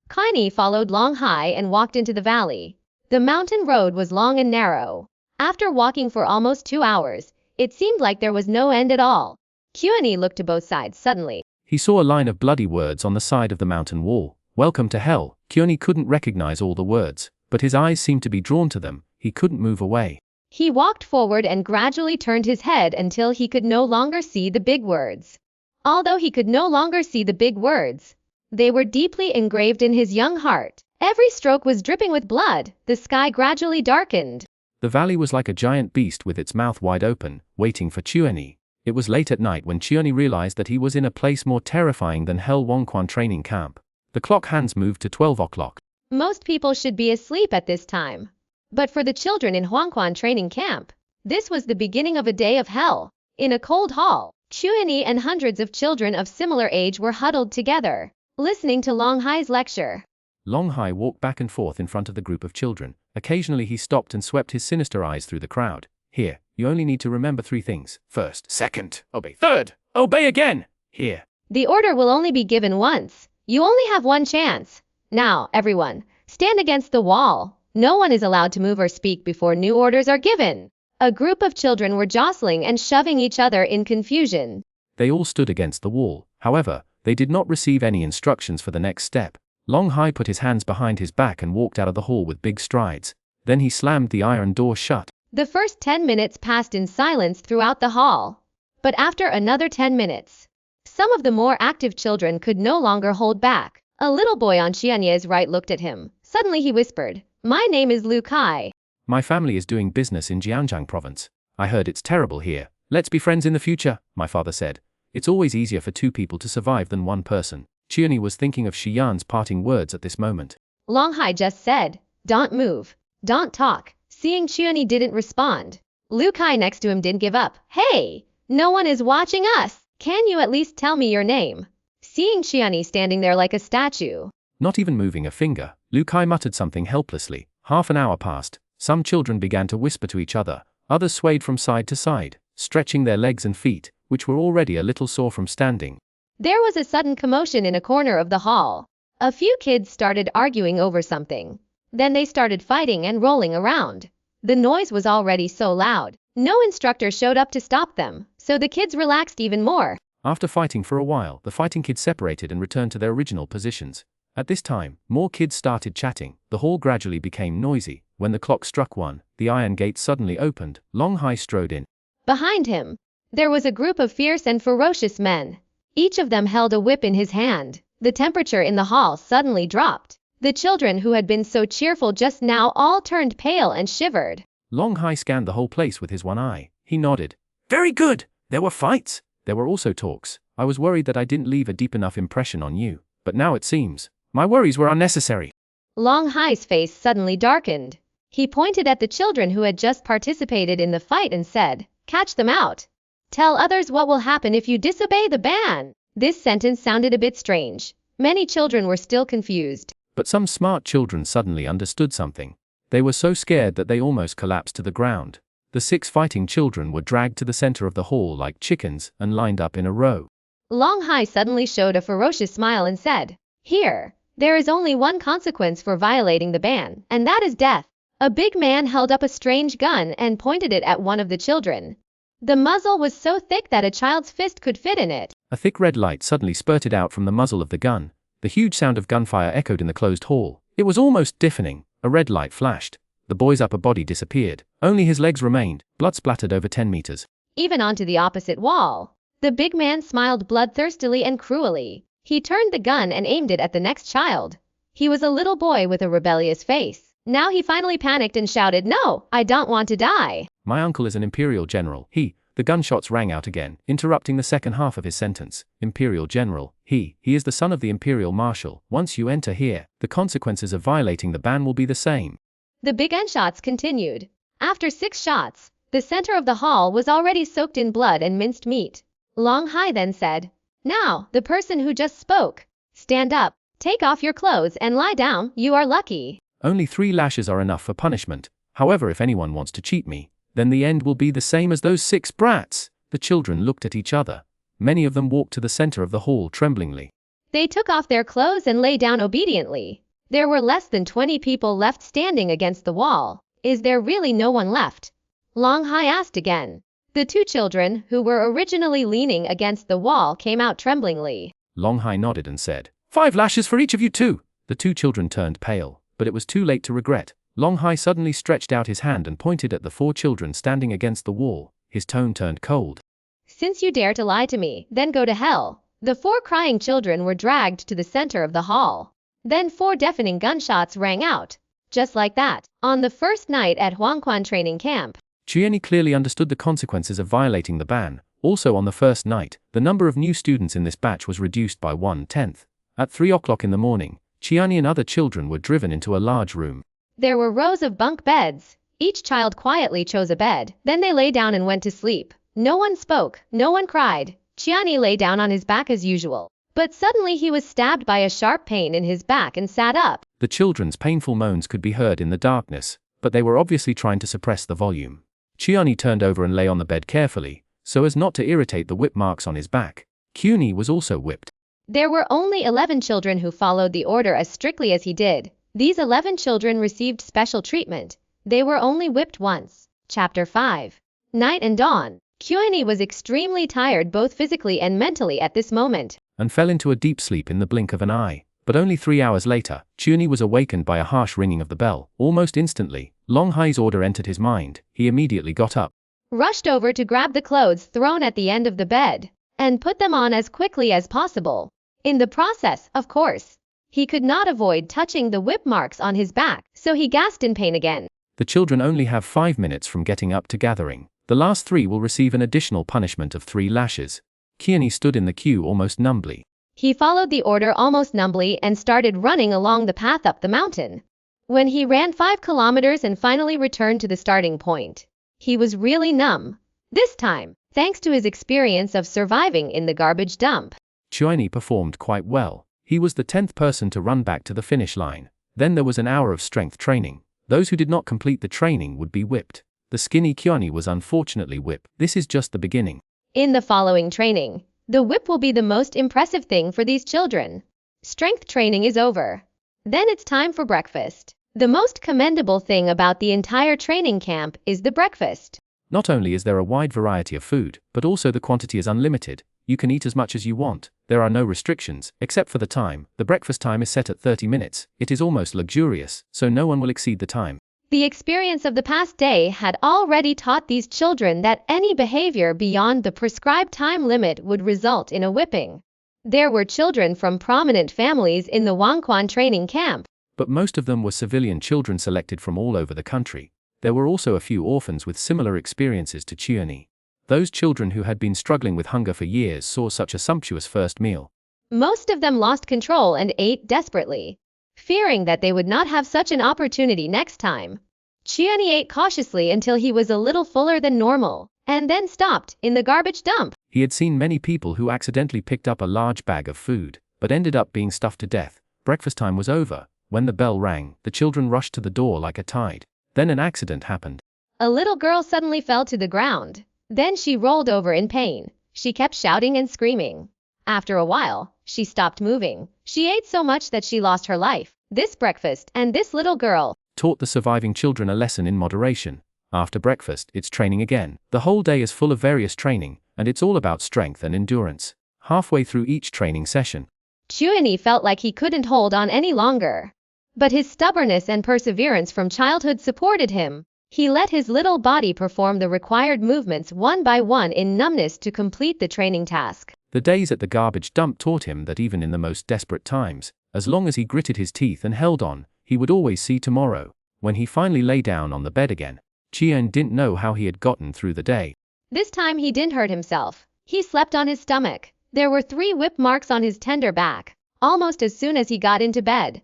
Xuanhuan followed Long Hai and walked into the valley. The mountain road was long and narrow. After walking for almost 2 hours, it seemed like there was no end at all. Xuanhuan looked to both sides suddenly. He saw a line of bloody words on the side of the mountain wall. "Welcome to hell." Xuanhuan couldn't recognize all the words, but his eyes seemed to be drawn to them. He couldn't move away. He walked forward and gradually turned his head until he could no longer see the big words. Although he could no longer see the big words, they were deeply engraved in his young heart. Every stroke was dripping with blood. The sky gradually darkened. The valley was like a giant beast with its mouth wide open, waiting for Xuanhuan. It was late at night when Xuanhuan realized that he was in a place more terrifying than Hell Wangquan training camp. The clock hands moved to 12 o'clock. Most people should be asleep at this time. But for the children in Xuanhuan training camp, this was the beginning of a day of hell. In a cold hall, Xuanyi and hundreds of children of similar age were huddled together, listening to Long Hai's lecture. Long Hai walked back and forth in front of the group of children. Occasionally he stopped and swept his sinister eyes through the crowd. Here, you only need to remember 3 things. First, second, obey. Third, obey again. Here. The order will only be given once. You only have one chance. Now, everyone, stand against the wall. No one is allowed to move or speak before new orders are given. A group of children were jostling and shoving each other in confusion. They all stood against the wall. However, they did not receive any instructions for the next step. Long Hai put his hands behind his back and walked out of the hall with big strides. Then he slammed the iron door shut. The first 10 minutes passed in silence throughout the hall. But after another 10 minutes, some of the more active children could no longer hold back. A little boy on Xianye's right looked at him. Suddenly he whispered, "My name is Lu Kai. My family is doing business in Jianjiang province. I heard it's terrible here. Let's be friends in the future," my father said. It's always easier for 2 people to survive than 1 person. Qianyi was thinking of Xian's parting words at this moment. Long Hai just said, "Don't move. Don't talk." Seeing Qianyi didn't respond, Lu Kai next to him didn't give up. "Hey, no one is watching us. Can you at least tell me your name?" Seeing Qianyi standing there like a statue, Not even moving a finger, Lu Kai muttered something helplessly. Half an hour passed. Some children began to whisper to each other. Others swayed from side to side, stretching their legs and feet, which were already a little sore from standing. there was a sudden commotion in a corner of the hall. A few kids started arguing over something. Then they started fighting and rolling around. The noise was already so loud. No instructor showed up to stop them, so the kids relaxed even more. After fighting for a while, the fighting kids separated and returned to their original positions. At this time, more kids started chatting. The hall gradually became noisy. When the clock struck 1, the iron gate suddenly opened. Long Hai strode in. Behind him, there was a group of fierce and ferocious men. Each of them held a whip in his hand. The temperature in the hall suddenly dropped. The children who had been so cheerful just now all turned pale and shivered. Long Hai scanned the whole place with his one eye. He nodded. Very good. There were fights. There were also talks. I was worried that I didn't leave a deep enough impression on you. But now it seems my worries were unnecessary. Long Hai's face suddenly darkened. He pointed at the children who had just participated in the fight and said, "Catch them out. Tell others what will happen if you disobey the ban." This sentence sounded a bit strange. Many children were still confused. But some smart children suddenly understood something. They were so scared that they almost collapsed to the ground. The 6 fighting children were dragged to the center of the hall like chickens and lined up in a row. Long Hai suddenly showed a ferocious smile and said, "Here, there is only one consequence for violating the ban, and that is death." A big man held up a strange gun and pointed it at one of the children. The muzzle was so thick that a child's fist could fit in it. A thick red light suddenly spurted out from the muzzle of the gun. The huge sound of gunfire echoed in the closed hall. It was almost deafening. A red light flashed. The boy's upper body disappeared. Only his legs remained. Blood splattered over 10 meters. Even onto the opposite wall. The big man smiled bloodthirstily and cruelly. He turned the gun and aimed it at the next child. He was a little boy with a rebellious face. Now he finally panicked and shouted, "No, I don't want to die." My uncle is an Imperial general. The gunshots rang out again, interrupting the second half of his sentence. Imperial general. He is the son of the Imperial marshal. Once you enter here, the consequences of violating the ban will be the same. The big gunshots continued. After 6 shots, the center of the hall was already soaked in blood and minced meat. Long Hai then said, "Now, the person who just spoke, stand up, take off your clothes and lie down. You are lucky." Only 3 lashes are enough for punishment. However, if anyone wants to cheat me, then the end will be the same as those 6 brats. The children looked at each other. Many of them walked to the center of the hall tremblingly. They took off their clothes and lay down obediently. There were less than 20 people left standing against the wall. Is there really no one left? Long Hai asked again. The 2 children, who were originally leaning against the wall, came out tremblingly. Long Hai nodded and said, 5 lashes for each of you 2. The 2 children turned pale, but it was too late to regret. Long Hai suddenly stretched out his hand and pointed at the 4 children standing against the wall. His tone turned cold. "Since you dare to lie to me, then go to hell." The 4 crying children were dragged to the center of the hall. Then 4 deafening gunshots rang out. Just like that, on the first night at Xuanhuan training camp. Qianyi clearly understood the consequences of violating the ban. Also on the first night, the number of new students in this batch was reduced by 1/10. At 3 o'clock in the morning, Qianyi and other children were driven into a large room. There were rows of bunk beds. Each child quietly chose a bed. Then they lay down and went to sleep. No one spoke, no one cried. Xuanhuan lay down on his back as usual. But suddenly he was stabbed by a sharp pain in his back and sat up. The children's painful moans could be heard in the darkness, but they were obviously trying to suppress the volume. Xuanhuan turned over and lay on the bed carefully, so as not to irritate the whip marks on his back. Xuanhuan was also whipped. There were only 11 children who followed the order as strictly as he did. These 11 children received special treatment. They were only whipped once. Chapter 5. Night and Dawn. Xuanhuan was extremely tired both physically and mentally at this moment, And fell into a deep sleep in the blink of an eye. But only 3 hours later, Xuanhuan was awakened by a harsh ringing of the bell. Almost instantly, Long Hai's order entered his mind. He immediately got up, rushed over to grab the clothes thrown at the end of the bed, and put them on as quickly as possible. In the process, of course, he could not avoid touching the whip marks on his back, so he gasped in pain again. The children only have 5 minutes from getting up to gathering. The last 3 will receive an additional punishment of 3 lashes. Xuanhuan stood in the queue almost numbly. He followed the order almost numbly and started running along the path up the mountain. When he ran 5 kilometers and finally returned to the starting point, he was really numb. This time, thanks to his experience of surviving in the garbage dump. Xuanhuan performed quite well. He was the 10th person to run back to the finish line. Then there was an hour of strength training. Those who did not complete the training would be whipped. The skinny Xuanhuan was unfortunately whipped. This is just the beginning. In the following training, the whip will be the most impressive thing for these children. Strength training is over. Then it's time for breakfast. The most commendable thing about the entire training camp is the breakfast. Not only is there a wide variety of food, but also the quantity is unlimited. You can eat as much as you want. There are no restrictions, except for the time. The breakfast time is set at 30 minutes. It is almost luxurious, so no one will exceed the time. The experience of the past day had already taught these children that any behavior beyond the prescribed time limit would result in a whipping. There were children from prominent families in the Xuanhuan training camp, but most of them were civilian children selected from all over the country. There were also a few orphans with similar experiences to Xuanhuan. Those children who had been struggling with hunger for years saw such a sumptuous first meal. Most of them lost control and ate desperately, fearing that they would not have such an opportunity next time. Xuanhuan ate cautiously until he was a little fuller than normal, and then stopped in the garbage dump. He had seen many people who accidentally picked up a large bag of food, but ended up being stuffed to death. Breakfast time was over. When the bell rang, the children rushed to the door like a tide. Then an accident happened. A little girl suddenly fell to the ground. Then she rolled over in pain. She kept shouting and screaming. After a while, she stopped moving. She ate so much that she lost her life. This breakfast and this little girl taught the surviving children a lesson in moderation. After breakfast, it's training again. The whole day is full of various training, and it's all about strength and endurance. Halfway through each training session, Xuanhuan felt like he couldn't hold on any longer. But his stubbornness and perseverance from childhood supported him. He let his little body perform the required movements one by one in numbness to complete the training task. The days at the garbage dump taught him that even in the most desperate times, as long as he gritted his teeth and held on, he would always see tomorrow. When he finally lay down on the bed again, Xuanhuan didn't know how he had gotten through the day. This time he didn't hurt himself. He slept on his stomach. There were 3 whip marks on his tender back, almost as soon as he got into bed.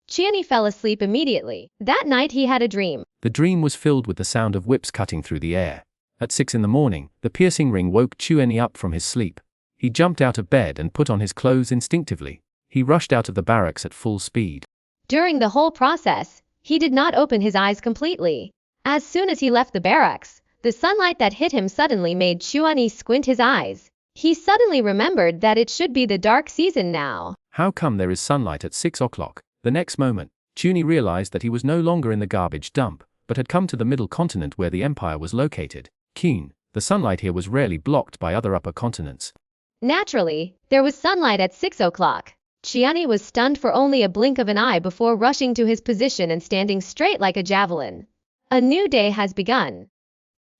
Xuanhuan fell asleep immediately. That night he had a dream. The dream was filled with the sound of whips cutting through the air. At 6 in the morning, the piercing ring woke Xuanhuan up from his sleep. He jumped out of bed and put on his clothes instinctively. He rushed out of the barracks at full speed. During the whole process, he did not open his eyes completely. As soon as he left the barracks, the sunlight that hit him suddenly made Xuanhuan squint his eyes. He suddenly remembered that it should be the dark season now. How come there is sunlight at 6 o'clock? The next moment, Xuanhuan realized that he was no longer in the garbage dump, but had come to the middle continent where the empire was located. The sunlight here was rarely blocked by other upper continents. Naturally, there was sunlight at 6 o'clock. Xuanhuan was stunned for only a blink of an eye before rushing to his position and standing straight like a javelin. A new day has begun.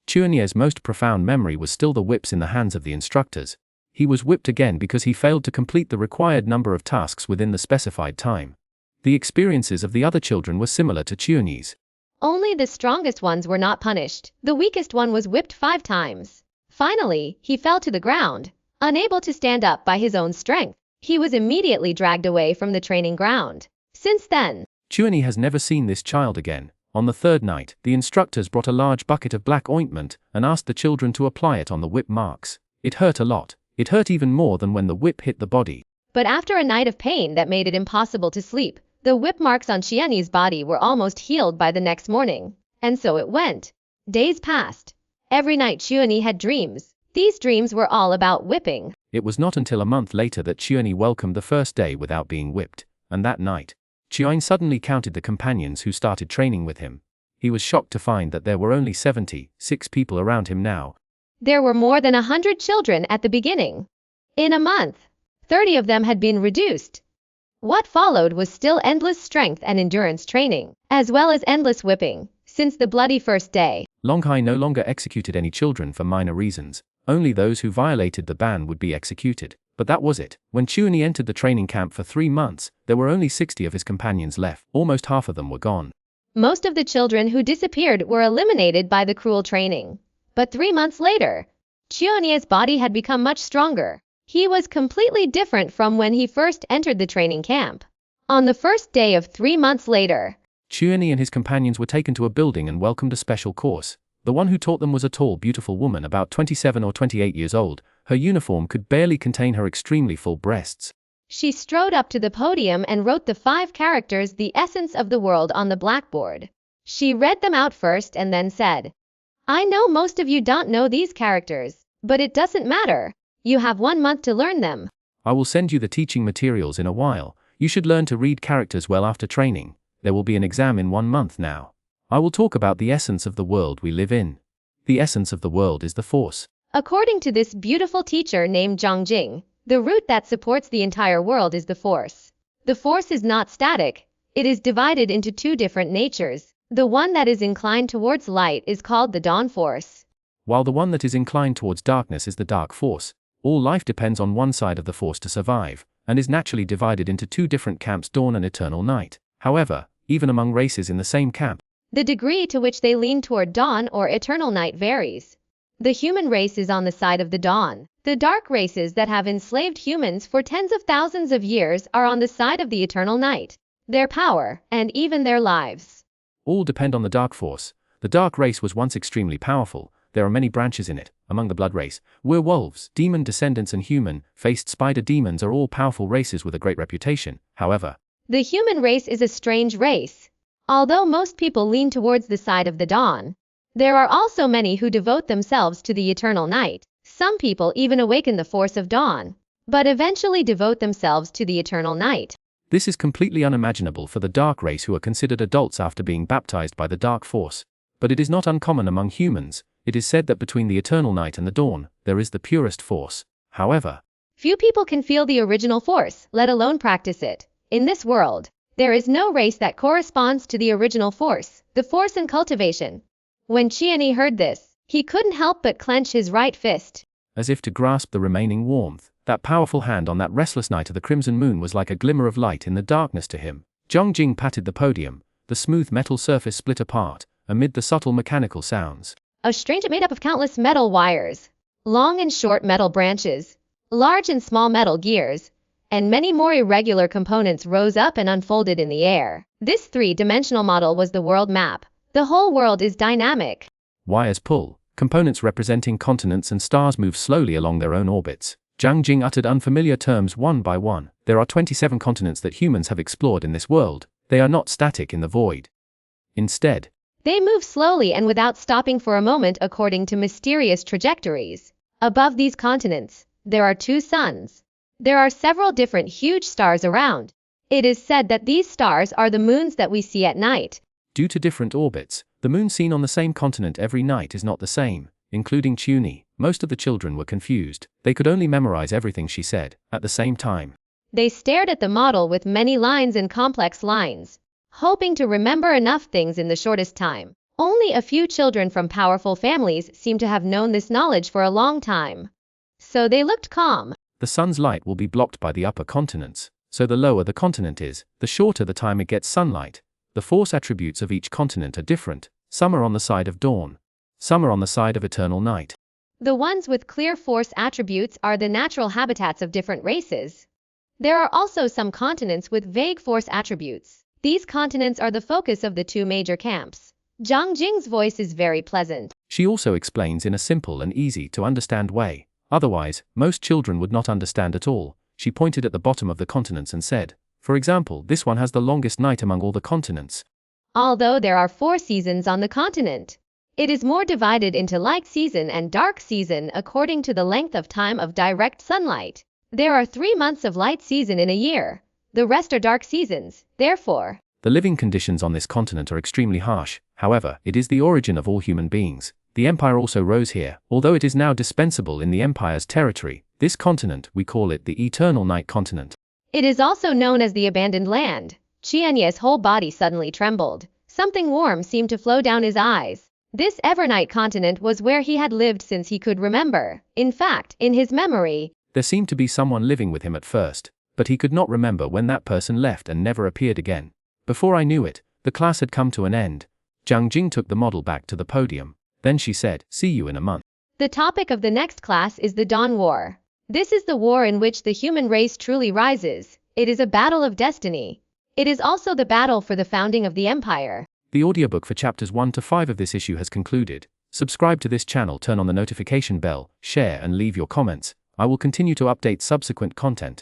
Xuanhuan's most profound memory was still the whips in the hands of the instructors. He was whipped again because he failed to complete the required number of tasks within the specified time. The experiences of the other children were similar to Xuanhuan's. Only the strongest ones were not punished. The weakest one was whipped 5 times. Finally, he fell to the ground, unable to stand up by his own strength. He was immediately dragged away from the training ground. Since then, Xuanhuan has never seen this child again. On the third night, the instructors brought a large bucket of black ointment and asked the children to apply it on the whip marks. It hurt a lot. It hurt even more than when the whip hit the body. But after a night of pain that made it impossible to sleep, the whip marks on Xuanhuan's body were almost healed by the next morning. And so it went. Days passed. Every night Xuanhuan had dreams. These dreams were all about whipping. It was not until a month later that Xuanhuan welcomed the first day without being whipped, and that night, Xuanhuan suddenly counted the companions who started training with him. He was shocked to find that there were only 76 people around him now. There were more than 100 children at the beginning. In a month, 30 of them had been reduced. What followed was still endless strength and endurance training, as well as endless whipping, since the bloody first day. Longhai no longer executed any children for minor reasons. Only those who violated the ban would be executed. But that was it. When Xuanhuan entered the training camp for 3 months, there were only 60 of his companions left. Almost half of them were gone. Most of the children who disappeared were eliminated by the cruel training. But 3 months later, Xuanhuan's body had become much stronger. He was completely different from when he first entered the training camp. On the first day of 3 months later, Xuanhuan and his companions were taken to a building and welcomed a special course. The one who taught them was a tall, beautiful woman about 27 or 28 years old. Her uniform could barely contain her extremely full breasts. She strode up to the podium and wrote the 5 characters, the essence of the world, on the blackboard. She read them out first and then said, "I know most of you don't know these characters, but it doesn't matter. You have 1 month to learn them. I will send you the teaching materials in a while. You should learn to read characters well after training. There will be an exam in 1 month now. I will talk about the essence of the world we live in. The essence of the world is the force." According to this beautiful teacher named Zhang, the root that supports the entire world is the force. The force is not static. It is divided into 2 different natures. The one that is inclined towards light is called the dawn force, while the one that is inclined towards darkness is the dark force. All life depends on one side of the force to survive, and is naturally divided into 2 different camps, dawn and eternal night. However, even among races in the same camp, the degree to which they lean toward dawn or eternal night varies. The human race is on the side of the dawn. The dark races that have enslaved humans for tens of thousands of years are on the side of the eternal night. Their power, and even their lives, all depend on the dark force. The dark race was once extremely powerful. There are many branches in it. Among the blood race, werewolves, demon descendants and human-faced spider demons are all powerful races with a great reputation. However, the human race is a strange race. Although most people lean towards the side of the dawn, there are also many who devote themselves to the eternal night. Some people even awaken the force of dawn, but eventually devote themselves to the eternal night. This is completely unimaginable for the dark race, who are considered adults after being baptized by the dark force. But it is not uncommon among humans. It is said that between the eternal night and the dawn, there is the purest force. However, few people can feel the original force, let alone practice it. In this world, there is no race that corresponds to the original force, the force in cultivation. When Xuanhuan heard this, he couldn't help but clench his right fist, as if to grasp the remaining warmth. That powerful hand on that restless night of the crimson moon was like a glimmer of light in the darkness to him. Zhang patted the podium. The smooth metal surface split apart, amid the subtle mechanical sounds. A strange made up of countless metal wires, long and short metal branches, large and small metal gears, and many more irregular components rose up and unfolded in the air. This 3-dimensional model was the world map. The whole world is dynamic. Wires pull. Components representing continents and stars move slowly along their own orbits. Zhang uttered unfamiliar terms one by one. There are 27 continents that humans have explored in this world. They are not static in the void. Instead, they move slowly and without stopping for a moment according to mysterious trajectories. Above these continents, there are 2 suns. There are several different huge stars around. It is said that these stars are the moons that we see at night. Due to different orbits, the moon seen on the same continent every night is not the same, including Xuanhuan. Most of the children were confused. They could only memorize everything she said. At the same time, they stared at the model with many lines and complex lines, hoping to remember enough things in the shortest time. Only a few children from powerful families seem to have known this knowledge for a long time. So they looked calm. The sun's light will be blocked by the upper continents, so the lower the continent is, the shorter the time it gets sunlight. The force attributes of each continent are different. Some are on the side of dawn. Some are on the side of eternal night. The ones with clear force attributes are the natural habitats of different races. There are also some continents with vague force attributes. These continents are the focus of the two major camps. Zhang Jing's voice is very pleasant. She also explains in a simple and easy to understand way. Otherwise, most children would not understand at all. She pointed at the bottom of the continents and said, for example, this one has the longest night among all the continents. Although there are 4 seasons on the continent, it is more divided into light season and dark season according to the length of time of direct sunlight. There are 3 months of light season in a year. The rest are dark seasons, therefore. The living conditions on this continent are extremely harsh. However, it is the origin of all human beings. The empire also rose here, although it is now dispensable in the empire's territory. This continent, we call it the Eternal Night Continent. It is also known as the Abandoned Land. Xuanhuan's whole body suddenly trembled. Something warm seemed to flow down his eyes. This Evernight continent was where he had lived since he could remember. In fact, in his memory, there seemed to be someone living with him at first, but he could not remember when that person left and never appeared again. Before I knew it, the class had come to an end. Zhang Jing took the model back to the podium. Then she said, see you in a month. The topic of the next class is the Dawn War. This is the war in which the human race truly rises. It is a battle of destiny. It is also the battle for the founding of the empire. The audiobook for chapters 1 to 5 of this issue has concluded. Subscribe to this channel, turn on the notification bell, share and leave your comments. I will continue to update subsequent content.